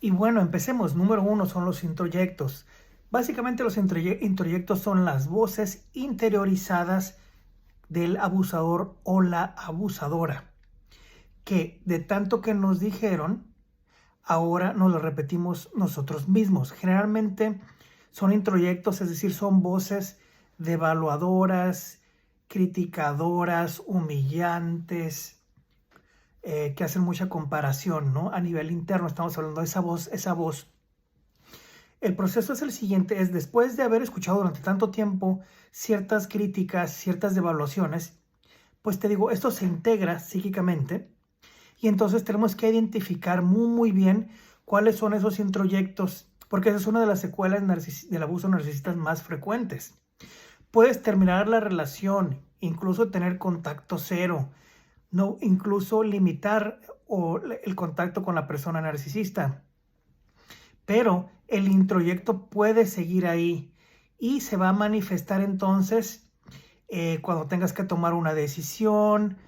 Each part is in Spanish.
Y bueno, empecemos. Número uno son los introyectos. Básicamente los introyectos son las voces interiorizadas del abusador o la abusadora, que de tanto que nos dijeron, ahora nos lo repetimos nosotros mismos. Generalmente son introyectos, es decir, son voces devaluadoras, criticadoras, humillantes, que hacen mucha comparación, ¿no? A nivel interno estamos hablando de esa voz. El proceso es el siguiente, es después de haber escuchado durante tanto tiempo ciertas críticas, ciertas devaluaciones, pues te digo, esto se integra psíquicamente y entonces tenemos que identificar muy bien cuáles son esos introyectos, porque esa es una de las secuelas del abuso narcisista más frecuentes. Puedes terminar la relación, incluso tener contacto cero, no, incluso limitar el contacto con la persona narcisista. Pero el introyecto puede seguir ahí y se va a manifestar entonces cuando tengas que tomar una decisión,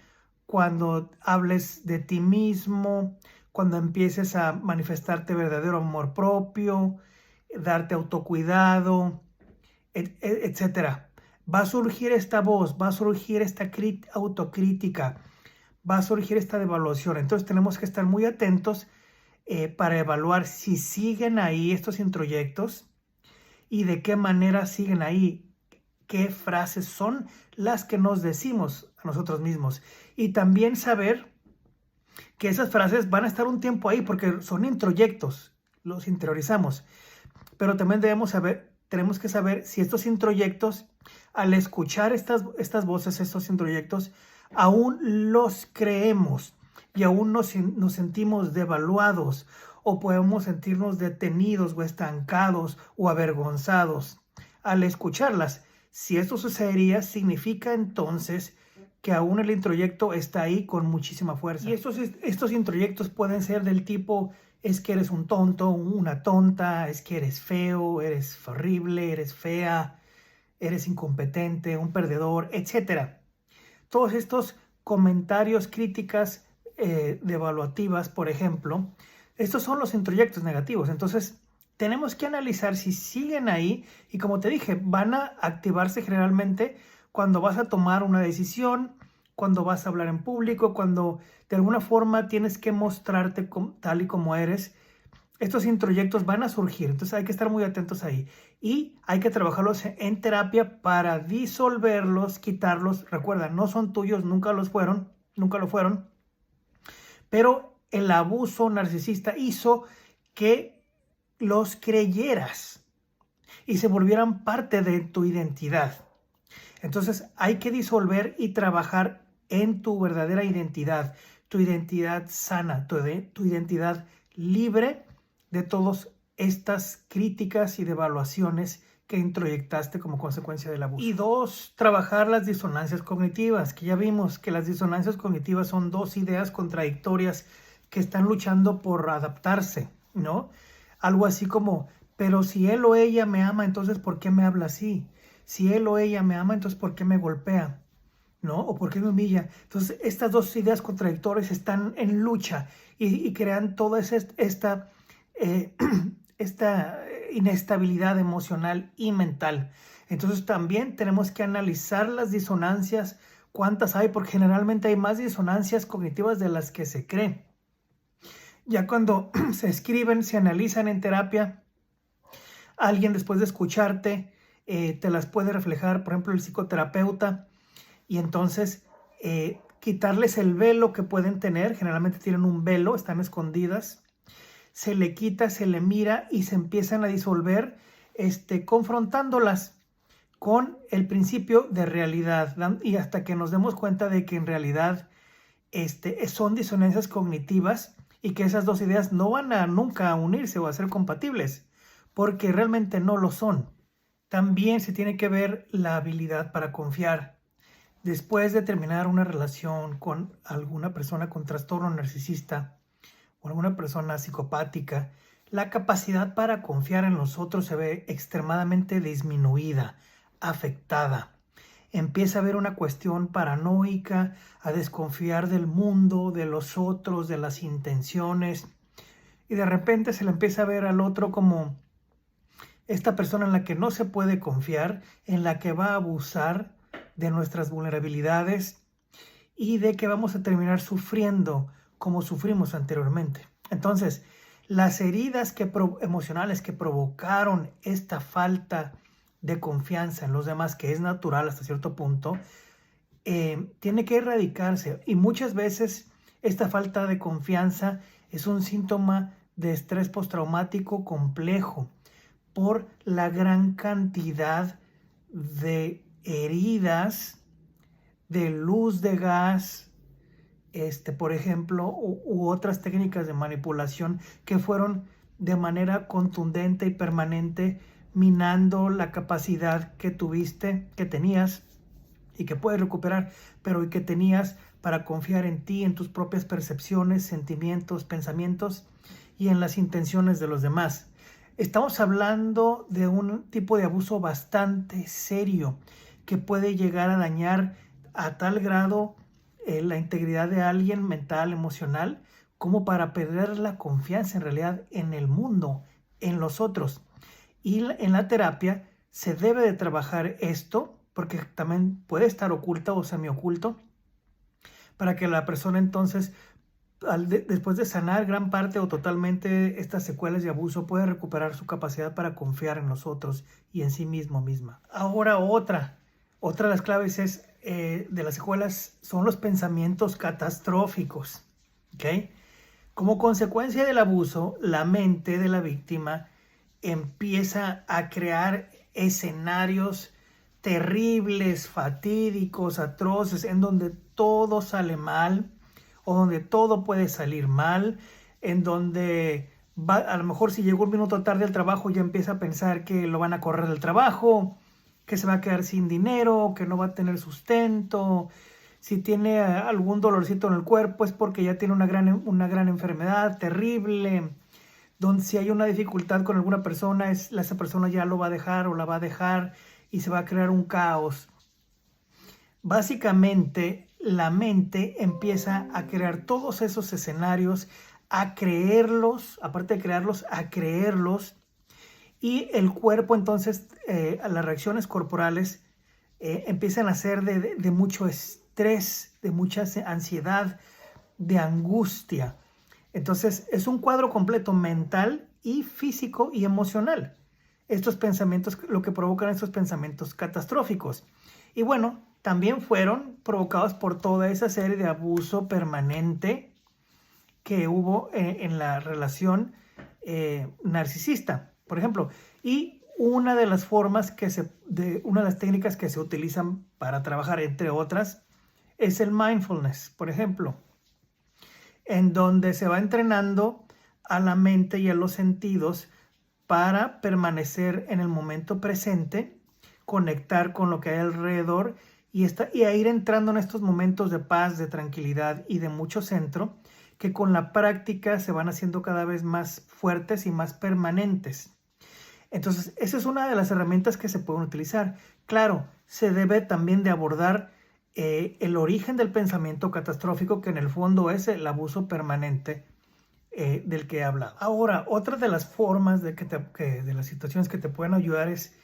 cuando hables de ti mismo, cuando empieces a manifestarte verdadero amor propio, darte autocuidado, etcétera. Va a surgir esta voz, va a surgir esta autocrítica, va a surgir esta devaluación. Entonces tenemos que estar muy atentos para evaluar si siguen ahí estos introyectos y de qué manera siguen ahí, qué frases son las que nos decimos a nosotros mismos. Y también saber que esas frases van a estar un tiempo ahí porque son introyectos, los interiorizamos. Pero también tenemos que saber si estos introyectos, al escuchar estas voces, estos introyectos, aún los creemos y aún nos sentimos devaluados o podemos sentirnos detenidos o estancados o avergonzados al escucharlas. Si esto sucedería, significa entonces que aún el introyecto está ahí con muchísima fuerza. Y estos introyectos pueden ser del tipo: es que eres un tonto, una tonta, es que eres feo, eres horrible, eres fea, eres incompetente, un perdedor, etc. Todos estos comentarios, críticas devaluativas, por ejemplo, estos son los introyectos negativos. Entonces, tenemos que analizar si siguen ahí y, como te dije, van a activarse generalmente cuando vas a tomar una decisión, cuando vas a hablar en público, cuando de alguna forma tienes que mostrarte tal y como eres. Estos introyectos van a surgir, entonces hay que estar muy atentos ahí. Y hay que trabajarlos en terapia para disolverlos, quitarlos. Recuerda, no son tuyos, nunca lo fueron. Pero el abuso narcisista hizo que los creyeras y se volvieran parte de tu identidad. Entonces hay que disolver y trabajar en tu verdadera identidad, tu identidad sana, tu identidad libre de todas estas críticas y devaluaciones que introyectaste como consecuencia del abuso. Y dos, trabajar las disonancias cognitivas, que ya vimos que las disonancias cognitivas son dos ideas contradictorias que están luchando por adaptarse, ¿no? Algo así como: pero si él o ella me ama, entonces ¿por qué me habla así? Si él o ella me ama, entonces ¿por qué me golpea? ¿No? ¿O por qué me humilla? Entonces, estas dos ideas contradictorias están en lucha y crean toda esta inestabilidad emocional y mental. Entonces, también tenemos que analizar las disonancias, cuántas hay, porque generalmente hay más disonancias cognitivas de las que se cree. Ya cuando se escriben, se analizan en terapia, alguien después de escucharte te las puede reflejar, por ejemplo, el psicoterapeuta, y entonces quitarles el velo que pueden tener. Generalmente tienen un velo, están escondidas, se le quita, se le mira y se empiezan a disolver, confrontándolas con el principio de realidad, y hasta que nos demos cuenta de que en realidad son disonancias cognitivas y que esas dos ideas no van a nunca unirse o a ser compatibles, porque realmente no lo son. También se tiene que ver la habilidad para confiar. Después de terminar una relación con alguna persona con trastorno narcisista o alguna persona psicopática, la capacidad para confiar en los otros se ve extremadamente disminuida, afectada. Empieza a haber una cuestión paranoica, a desconfiar del mundo, de los otros, de las intenciones. y de repente se le empieza a ver al otro como esta persona en la que no se puede confiar, en la que va a abusar de nuestras vulnerabilidades y de que vamos a terminar sufriendo como sufrimos anteriormente. Entonces, las heridas emocionales que provocaron esta falta de confianza en los demás, que es natural hasta cierto punto, tiene que erradicarse. Y muchas veces esta falta de confianza es un síntoma de estrés postraumático complejo por la gran cantidad de heridas, de luz de gas, por ejemplo, u otras técnicas de manipulación que fueron de manera contundente y permanente minando la capacidad que tuviste, que tenías y que puedes recuperar, pero y que tenías para confiar en ti, en tus propias percepciones, sentimientos, pensamientos y en las intenciones de los demás. Estamos hablando de un tipo de abuso bastante serio que puede llegar a dañar a tal grado la integridad de alguien mental, emocional, como para perder la confianza en realidad en el mundo, en los otros. Y en la terapia se debe de trabajar esto, porque también puede estar oculto o semioculto, para que la persona entonces, después de sanar gran parte o totalmente estas secuelas de abuso, pueda recuperar su capacidad para confiar en los otros y en sí misma. Ahora otra de las claves de las secuelas son los pensamientos catastróficos. ¿Okay? Como consecuencia del abuso, la mente de la víctima empieza a crear escenarios terribles, fatídicos, atroces, en donde todo sale mal o donde todo puede salir mal, en donde a lo mejor si llegó un minuto tarde al trabajo ya empieza a pensar que lo van a correr del trabajo, que se va a quedar sin dinero, que no va a tener sustento. Si tiene algún dolorcito en el cuerpo es porque ya tiene una gran enfermedad terrible. Donde si hay una dificultad con alguna persona, esa persona ya lo va a dejar o la va a dejar y se va a crear un caos. Básicamente, la mente empieza a crear todos esos escenarios, a creerlos, aparte de crearlos, a creerlos. Y el cuerpo, entonces, las reacciones corporales empiezan a ser de mucho estrés, de mucha ansiedad, de angustia. Entonces, es un cuadro completo mental y físico y emocional. Estos pensamientos, lo que provocan estos pensamientos catastróficos. Y bueno, también fueron provocados por toda esa serie de abuso permanente que hubo en la relación narcisista, por ejemplo. Y una de las formas una de las técnicas que se utilizan para trabajar, entre otras, es el mindfulness, por ejemplo, en donde se va entrenando a la mente y a los sentidos para permanecer en el momento presente, conectar con lo que hay alrededor y a ir entrando en estos momentos de paz, de tranquilidad y de mucho centro, que con la práctica se van haciendo cada vez más fuertes y más permanentes. Entonces, esa es una de las herramientas que se pueden utilizar. Claro, se debe también de abordar el origen del pensamiento catastrófico, que en el fondo es el abuso permanente del que he hablado. Ahora, otra de las formas de las situaciones que te pueden ayudar es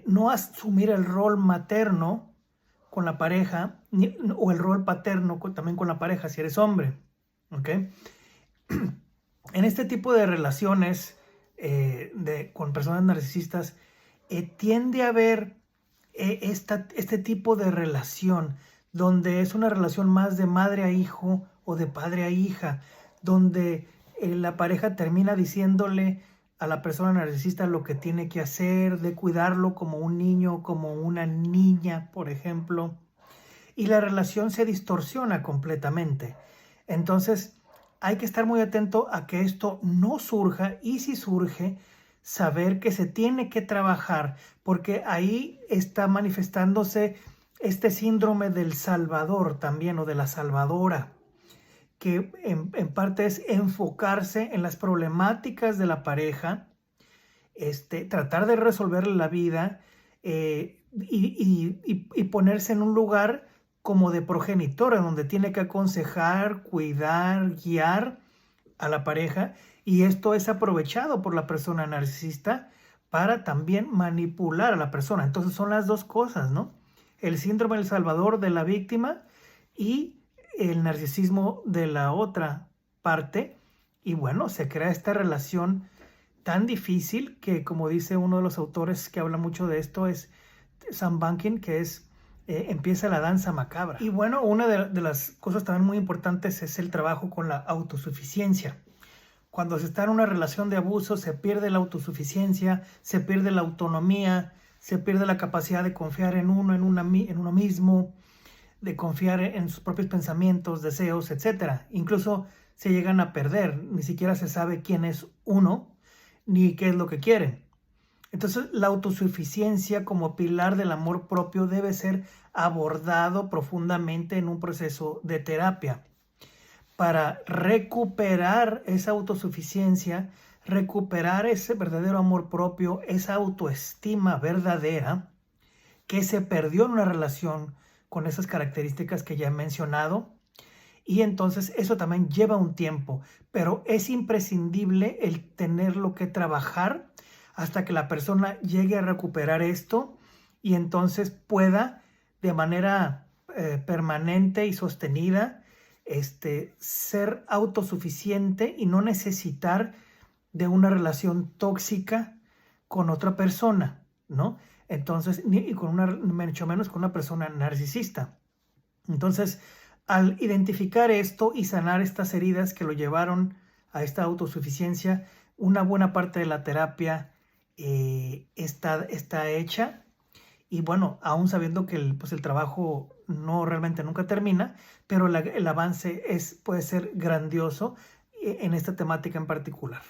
no asumir el rol materno con la pareja o el rol paterno también con la pareja si eres hombre. ¿Okay? En este tipo de relaciones con personas narcisistas tiende a haber este tipo de relación donde es una relación más de madre a hijo o de padre a hija, donde la pareja termina diciéndole a la persona narcisista lo que tiene que hacer, de cuidarlo como un niño, como una niña, por ejemplo, y la relación se distorsiona completamente. Entonces, hay que estar muy atento a que esto no surja, y si surge, saber que se tiene que trabajar, porque ahí está manifestándose este síndrome del salvador también, o de la salvadora, que en parte es enfocarse en las problemáticas de la pareja, tratar de resolverle la vida y ponerse en un lugar como de progenitora, donde tiene que aconsejar, cuidar, guiar a la pareja, Y esto es aprovechado por la persona narcisista para también manipular a la persona. Entonces son las dos cosas, ¿no? El síndrome del Salvador de la víctima y el narcisismo de la otra parte. Y bueno, se crea esta relación tan difícil que, como dice uno de los autores que habla mucho de esto, es Sam Bankin, que es empieza la danza macabra. Y bueno, una de las cosas también muy importantes es el trabajo con la autosuficiencia. Cuando se está en una relación de abuso, se pierde la autosuficiencia, se pierde la autonomía, se pierde la capacidad de confiar en uno mismo, de confiar en sus propios pensamientos, deseos, etc. Incluso se llegan a perder, ni siquiera se sabe quién es uno, ni qué es lo que quieren. Entonces, la autosuficiencia como pilar del amor propio debe ser abordado profundamente en un proceso de terapia para recuperar esa autosuficiencia, recuperar ese verdadero amor propio, esa autoestima verdadera que se perdió en una relación con esas características que ya he mencionado. Y entonces eso también lleva un tiempo, pero es imprescindible el tenerlo que trabajar hasta que la persona llegue a recuperar esto y entonces pueda de manera permanente y sostenida ser autosuficiente y no necesitar de una relación tóxica con otra persona, ¿no? Entonces, y mucho menos con una persona narcisista. Entonces, al identificar esto y sanar estas heridas que lo llevaron a esta autosuficiencia, una buena parte de la terapia está hecha. Y bueno, aún sabiendo que el trabajo no realmente nunca termina, pero el avance puede ser grandioso en esta temática en particular.